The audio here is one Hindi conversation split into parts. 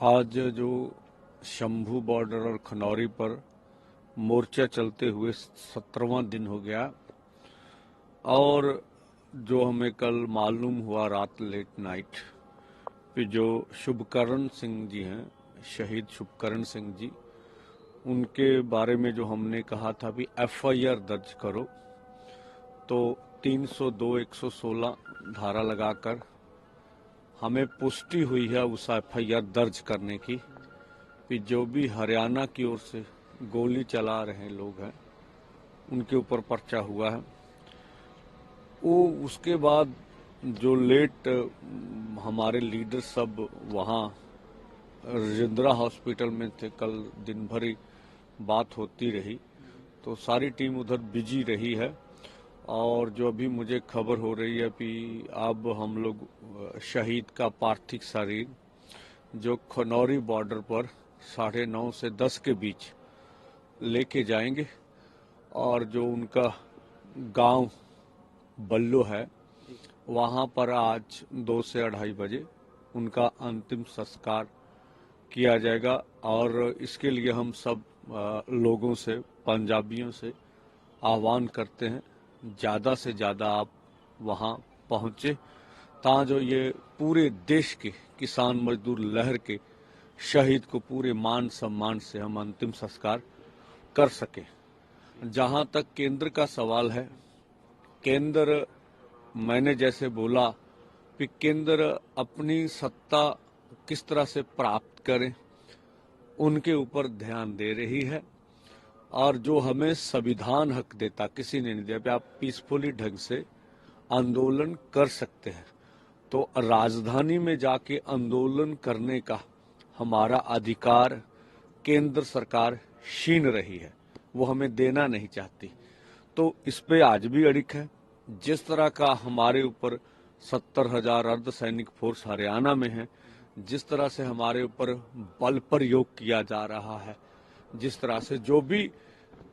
आज जो शंभू बॉर्डर और खनौरी पर मोर्चा चलते हुए 17वां दिन हो गया और जो हमें कल मालूम हुआ रात लेट नाइट कि जो शुभकरण सिंह जी हैं, शहीद शुभकरण सिंह जी, उनके बारे में जो हमने कहा था भी एफआईआर दर्ज करो, तो 302 116 धारा लगाकर हमें पुष्टि हुई है उस एफआईआर दर्ज करने की कि जो भी हरियाणा की ओर से गोली चला रहे लोग हैं उनके ऊपर पर्चा हुआ है। वो उसके बाद जो लेट हमारे लीडर सब वहाँ राजेंद्रा हॉस्पिटल में थे, कल दिन भर ही बात होती रही, तो सारी टीम उधर बिजी रही है। और जो अभी मुझे खबर हो रही है कि अब हम लोग शहीद का पार्थिव शरीर जो खनौरी बॉर्डर पर 9:30 से 10 के बीच लेके जाएंगे और जो उनका गांव बल्लो है वहां पर आज 2 से 2:30 बजे उनका अंतिम संस्कार किया जाएगा। और इसके लिए हम सब लोगों से, पंजाबियों से आह्वान करते हैं ज़्यादा से ज़्यादा आप वहां पहुंचे, ताकि जो ये पूरे देश के किसान मजदूर लहर के शहीद को पूरे मान सम्मान से हम अंतिम संस्कार कर सकें। जहां तक केंद्र का सवाल है, केंद्र, मैंने जैसे बोला कि केंद्र अपनी सत्ता किस तरह से प्राप्त करें उनके ऊपर ध्यान दे रही है। और जो हमें संविधान हक देता किसी ने नहीं दिया कि आप पीसफुली ढंग से आंदोलन कर सकते हैं, तो राजधानी में जाके आंदोलन करने का हमारा अधिकार केंद्र सरकार छीन रही है, वो हमें देना नहीं चाहती। तो इस पे आज भी अड़िक है। जिस तरह का हमारे ऊपर 70,000 अर्धसैनिक फोर्स हरियाणा में है, जिस तरह से हमारे ऊपर बल प्रयोग किया जा रहा है, जिस तरह से जो भी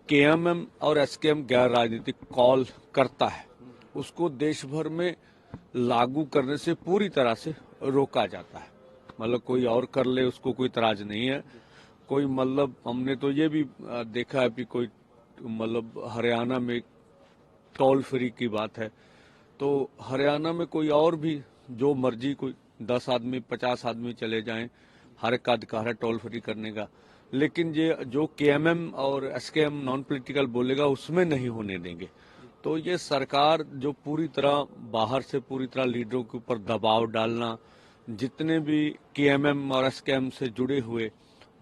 केएमएम और एसकेएम गैर राजनीतिक कॉल करता है उसको देश भर में लागू करने से पूरी तरह से रोका जाता है। मतलब कोई और कर ले उसको कोई इतराज नहीं है। कोई मतलब हमने तो ये भी देखा है कि कोई मतलब हरियाणा में टोल फ्री की बात है, तो हरियाणा में कोई और भी जो मर्जी कोई 10 आदमी 50 आदमी चले जाएं, हर एक का अधिकार है टोल फ्री करने का। लेकिन ये जो केएमएम और एसकेएम नॉन पॉलिटिकल बोलेगा उसमें नहीं होने देंगे। तो ये सरकार जो पूरी तरह बाहर से पूरी तरह लीडरों के ऊपर दबाव डालना, जितने भी केएमएम और एसकेएम से जुड़े हुए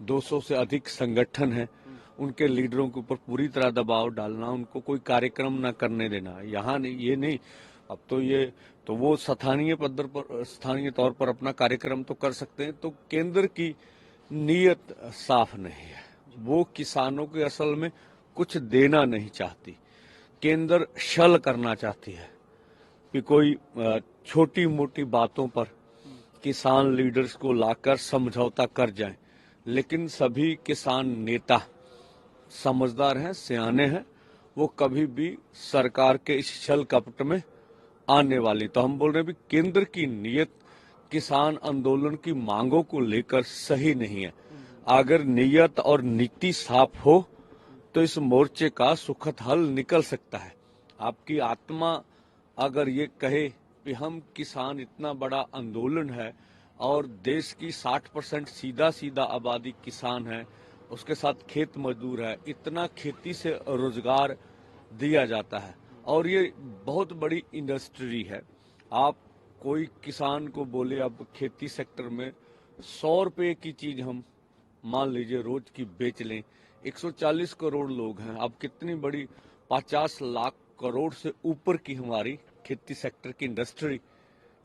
200 से अधिक संगठन हैं उनके लीडरों के ऊपर पूरी तरह दबाव डालना, उनको कोई कार्यक्रम न करने देना। यहाँ नहीं, ये नहीं, अब तो ये तो वो स्थानीय तौर पर अपना कार्यक्रम तो कर सकते हैं। तो केंद्र की नीयत साफ नहीं है, वो किसानों के असल में कुछ देना नहीं चाहती। केंद्र छल करना चाहती है कि कोई छोटी मोटी बातों पर किसान लीडर्स को लाकर समझौता कर जाए, लेकिन सभी किसान नेता समझदार हैं, सियाने हैं, वो कभी भी सरकार के इस छल कपट में आने वाली। तो हम बोल रहे हैं भी केंद्र की नीयत किसान आंदोलन की मांगों को लेकर सही नहीं है। अगर नीयत और नीति साफ हो तो इस मोर्चे का सुखद हल निकल सकता है। आपकी आत्मा अगर ये कहे कि हम किसान, इतना बड़ा आंदोलन है और देश की 60% सीधा सीधा आबादी किसान है, उसके साथ खेत मजदूर है, इतना खेती से रोजगार दिया जाता है और ये बहुत बड़ी इंडस्ट्री है। आप कोई किसान को बोले अब खेती सेक्टर में 100 रुपए की चीज हम मान लीजिए रोज की बेच लें, 140 करोड़ लोग हैं, अब कितनी बड़ी 50 लाख करोड़ से ऊपर की हमारी खेती सेक्टर की इंडस्ट्री,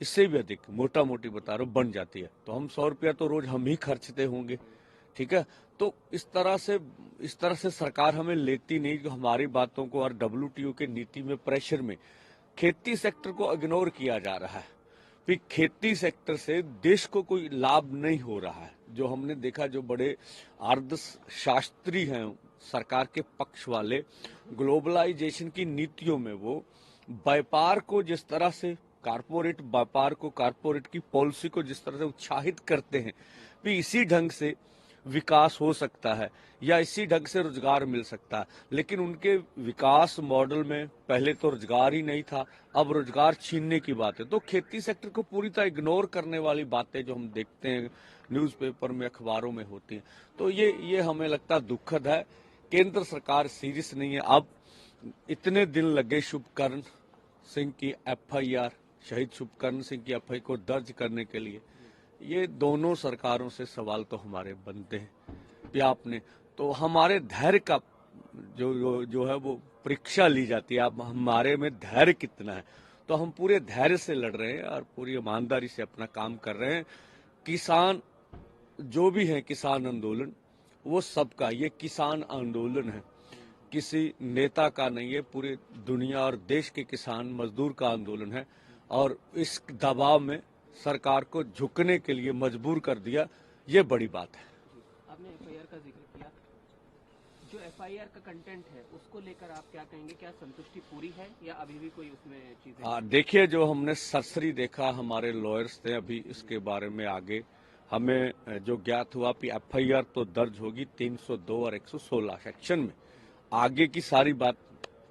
इससे भी अधिक मोटा मोटी बता रहा हूं बन जाती है। तो हम 100 रुपया तो रोज हम ही खर्चते होंगे, ठीक है। तो इस तरह से सरकार हमें लेती नहीं कि हमारी बातों को और डब्ल्यूटीओ के नीति में प्रेशर में खेती सेक्टर को इग्नोर किया जा रहा है। फिर खेती सेक्टर से देश को कोई लाभ नहीं हो रहा है। जो हमने देखा, जो बड़े अर्थशास्त्री हैं सरकार के पक्ष वाले, ग्लोबलाइजेशन की नीतियों में वो व्यापार को जिस तरह से कारपोरेट व्यापार को, कारपोरेट की पॉलिसी को जिस तरह से उत्साहित करते हैं भी इसी ढंग से विकास हो सकता है या इसी ढंग से रोजगार मिल सकता है। लेकिन उनके विकास मॉडल में पहले तो रोजगार ही नहीं था, अब रोजगार छीनने की बात है। तो खेती सेक्टर को पूरी तरह इग्नोर करने वाली बातें जो हम देखते हैं न्यूज़पेपर में, अखबारों में होती हैं, तो ये हमें लगता है दुखद है। केंद्र सरकार सीरियस नहीं है। अब इतने दिन लगे शुभकर्ण सिंह की FIR, शहीद शुभकर्ण सिंह की FIR को दर्ज करने के लिए। ये दोनों सरकारों से सवाल तो हमारे बनते हैं कि आपने तो हमारे धैर्य का जो है वो परीक्षा ली जाती है। अब हमारे में धैर्य कितना है, तो हम पूरे धैर्य से लड़ रहे हैं और पूरी ईमानदारी से अपना काम कर रहे हैं। किसान जो भी है, किसान आंदोलन वो सबका, ये किसान आंदोलन है, किसी नेता का नहीं है, पूरे दुनिया और देश के किसान मजदूर का आंदोलन है। और इस दबाव में सरकार को झुकने के लिए मजबूर कर दिया, ये बड़ी बात है। आपने FIR का जिक्र किया, जो FIR का कंटेंट है उसको लेकर आप क्या कहेंगे? क्या संतुष्टि पूरी है या अभी भी कोई उसमें चीजें? देखिए, जो हमने सरसरी देखा हमारे लॉयर्स ने, अभी इसके बारे में आगे हमें जो ज्ञात हुआ कि FIR तो दर्ज होगी 302 और 116 सेक्शन में। आगे की सारी बात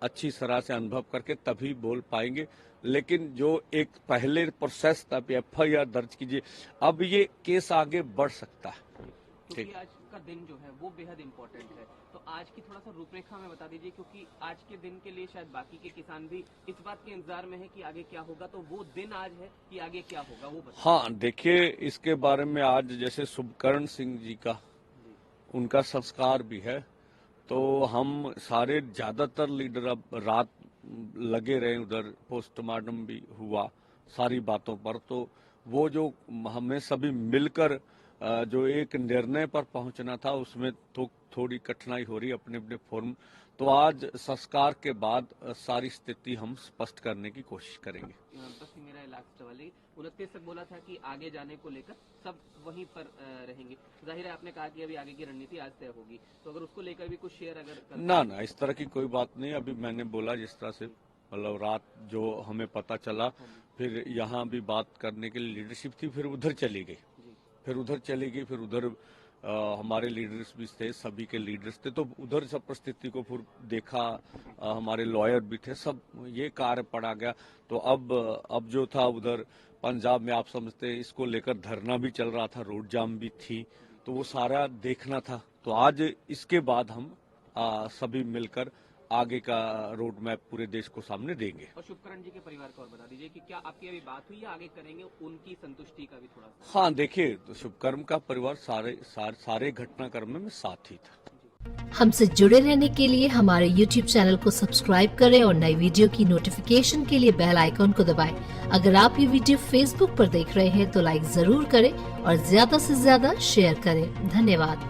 अच्छी तरह से अनुभव करके तभी बोल पाएंगे। लेकिन जो एक पहले प्रोसेस था कि FIR दर्ज कीजिए, अब ये केस आगे बढ़ सकता है। क्योंकि आज का दिन जो है वो बेहद इम्पोर्टेंट है, तो आज की थोड़ा सा रूपरेखा में बता दीजिए, क्योंकि आज के दिन के लिए शायद बाकी के किसान भी इस बात के इंतजार में है कि आगे क्या होगा। तो वो दिन आज है कि आगे क्या होगा वो बताइए। हाँ, देखिए, इसके बारे में आज जैसे शुभकर्ण सिंह जी का उनका संस्कार भी है, तो हम सारे ज्यादातर लीडर अब रात लगे रहे, उधर पोस्टमार्टम भी हुआ सारी बातों पर। तो वो जो हमें सभी मिलकर जो एक निर्णय पर पहुंचना था, उसमें तो थोड़ी कठिनाई हो रही अपने अपने फॉर्म। तो आज संस्कार के बाद सारी स्थिति हम स्पष्ट करने की कोशिश करेंगे। बस मेरा लास्ट सवाल 29 तक बोला था कि आगे जाने को लेकर सब वहीं पर रहेंगे। जाहिर है आपने कहा कि अभी आगे की रणनीति आज तय होगी, तो अगर उसको लेकर भी कुछ शेयर अगर ना, इस तरह की कोई बात नहीं। अभी मैंने बोला जिस तरह से, मतलब रात जो हमें पता चला, फिर यहाँ भी बात करने के लिए लीडरशिप थी, फिर उधर चली गई, फिर उधर हमारे लीडर्स भी थे, सभी के लीडर्स थे, तो उधर सब परिस्थिति को फिर देखा, हमारे लॉयर भी थे, सब ये कार्य पड़ा गया। तो अब जो था उधर पंजाब में, आप समझते हैं, इसको लेकर धरना भी चल रहा था, रोड जाम भी थी, तो वो सारा देखना था। तो आज इसके बाद हम सभी मिलकर आगे का रोड मैप पूरे देश को सामने देंगे। और शुभकर्ण जी के परिवार को और बता दीजिए कि क्या आपकी अभी बात हुई या आगे करेंगे, उनकी संतुष्टि का भी थोड़ा सा? हाँ, देखिए, तो शुभकर्ण का परिवार सारे घटनाक्रम में साथ ही था। हमसे जुड़े रहने के लिए हमारे YouTube चैनल को सब्सक्राइब करें और नई वीडियो की नोटिफिकेशन के लिए बेल आइकॉन को दबाएं। अगर आप ये वीडियो Facebook पर देख रहे हैं तो लाइक जरूर करें और ज्यादा से ज्यादा शेयर करें। धन्यवाद।